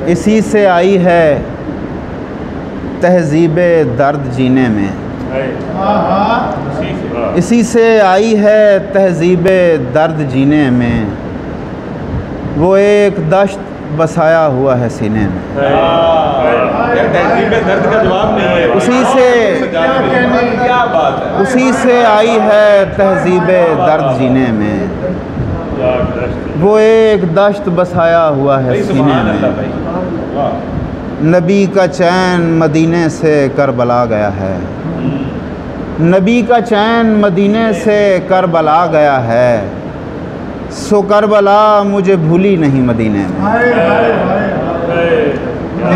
इसी से आई है तहज़ीब दर्द जीने में, इसी से आई है तहज़ीब दर्द जीने में, वो एक दश्त बसाया हुआ है सीने में। तहज़ीब दर्द का जवाब नहीं है। उसी से क्या बात है। उसी से आई है तहज़ीब दर्द जीने में, वो एक दश्त बसाया हुआ है सीने में। नबी का चैन मदीने से करबला गया है, नबी का चैन मदीने से करबला गया है, सो करबला मुझे भूली नहीं मदीने में।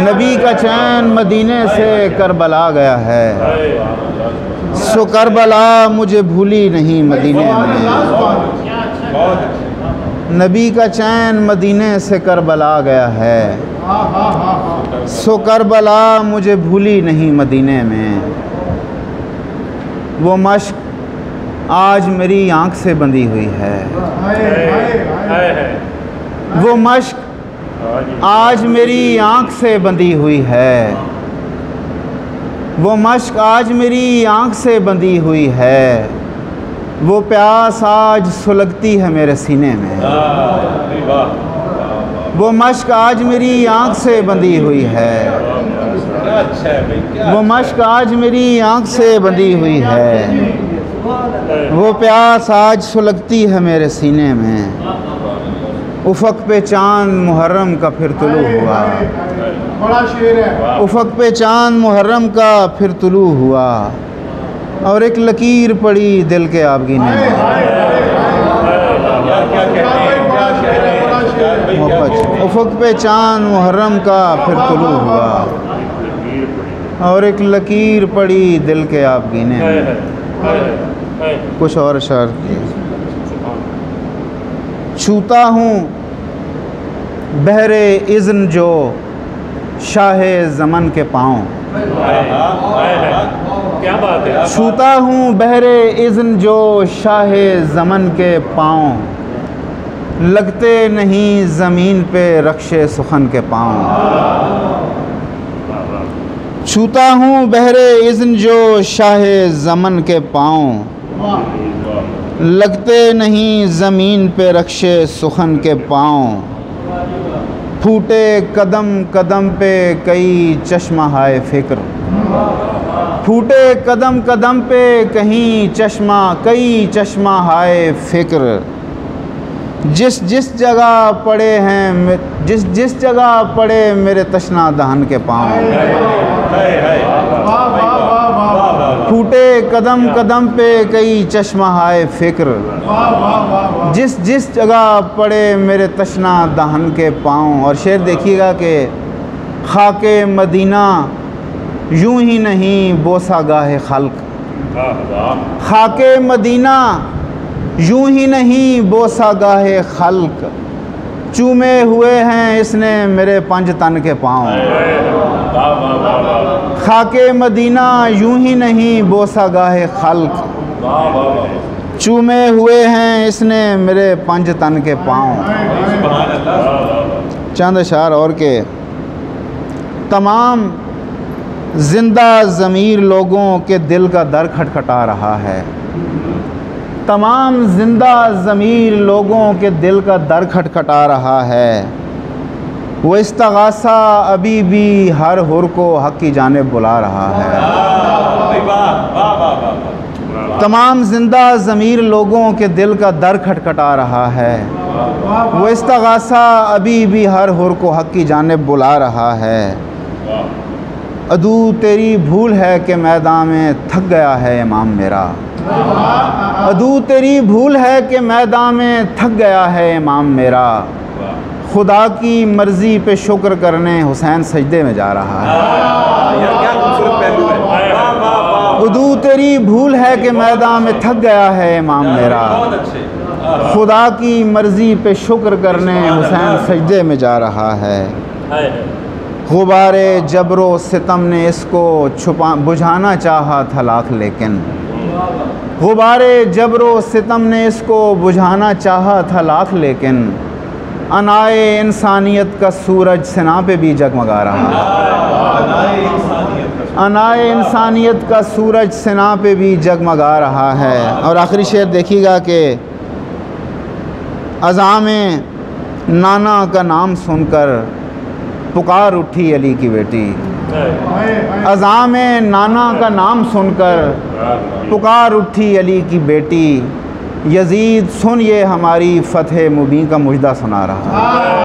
नबी का चैन मदीने से करबला गया है, सो करबला मुझे भूली नहीं मदीने में। नबी का चैन मदीने से करबला गया है, सो करबला मुझे भूली नहीं मदीने में। वो मश्क आज मेरी आँख से बंधी हुई है, वो मश्क आज मेरी आँख से बंधी हुई है, वो मश्क आज मेरी आँख से बंधी हुई है, वो प्यास आज सुलगती है मेरे सीने में। वो मश्क आज मेरी आँख से बंधी हुई है, वो मश्क आज मेरी आँख से बंधी हुई है, वो प्यास आज सुलगती है मेरे सीने में। उफ़क़ पे चाँद मुहर्रम का फिर तुलू हुआ, बड़ा शेर है। उफ़क़ पे चाँद मुहर्रम का फिर तुलू हुआ, और एक लकीर पड़ी दिल के आबगीने में। उफ़क़ पे चाँद मुहर्रम का फिर तुलू हुआ, और एक लकीर पड़ी दिल के आबगीने में। कुछ और शायर की। छूता हूँ बहरे इज़्न जो शाहे ज़मन के पाँव, क्या बात है। छूता हूँ बहरे इज़्न जो शाहे ज़मन के पाँव, लगते नहीं ज़मीन पे रख्शे सुखन के पाँव। छूता हूँ बहरे इज़्न जो शाहे ज़मन के पाँव, लगते नहीं ज़मीन पे रख्शे सुखन के पाँव। फूटे कदम कदम पे कई चश्मा हाय फ़िक्र, फूटे कदम कदम पे कई चश्मा हाय फ़िक्र। जिस जिस जगह पड़े हैं जिस जगह पड़े मेरे तशना दहन के पाँव। फूटे कदम कदम पे कई चश्मा हाय फ़िक्र, जिस जिस जगह पड़े मेरे तशना दहन के पाँव। और शेर देखिएगा कि खाके मदीना यूं ही नहीं बोसा गाहे खल्क, खाके मदीना यूं ही नहीं बोसा गाहे खल्क, चूमे हुए हैं इसने मेरे पंज तन के पाँव। खाके मदीना यूं ही नहीं बोसा गाहे खल्क, चूमे हुए हैं इसने मेरे पंज तन के पाँव। चंद अशार और के। तमाम जिंदा ज़मीर लोगों के दिल का दर खटखटा रहा है, तमाम जिंदा ज़मीर लोगों के दिल का दर खटखटा रहा है। वो इस्तग़ासा अभी भी हर हुर को हक़ की जानिब बुला रहा है। तमाम जिंदा ज़मीर लोगों के दिल का दर खटखटा रहा है, वो इस्तग़ासा अभी भी हर हुर को हक़ की जानिब बुला रहा है। अदू तेरी भूल है कि मैदान में थक गया है इमाम मेरा, अदू तेरी भूल है कि मैदान में थक गया है इमाम मेरा। खुदा की मर्ज़ी पे शुक्र करने हुसैन सजदे में जा रहा है। अदू तेरी भूल है कि मैदान में थक गया है इमाम मेरा, खुदा की मर्ज़ी पे शुक्र करने हुसैन सजदे में जा रहा है। गुबारे जबरो सितम ने इसको बुझाना चाहा था लाख, लेकिन गुबारे जबरो सितम ने इसको बुझाना चाहा था लाख, लेकिन अनाए इंसानियत का सूरज सिना पे भी जगमगा रहा है। अनाए इंसानियत का सूरज सिना पे भी जगमगा रहा है। और आखिरी शेर देखिएगा कि अज़ां में नाना का नाम सुनकर पुकार उठी अली की बेटी। अज़ां में नाना का नाम सुनकर पुकार उठी अली की बेटी। यजीद सुन ये हमारी फ़तह मुबीन का मुजदा सुना रहा है।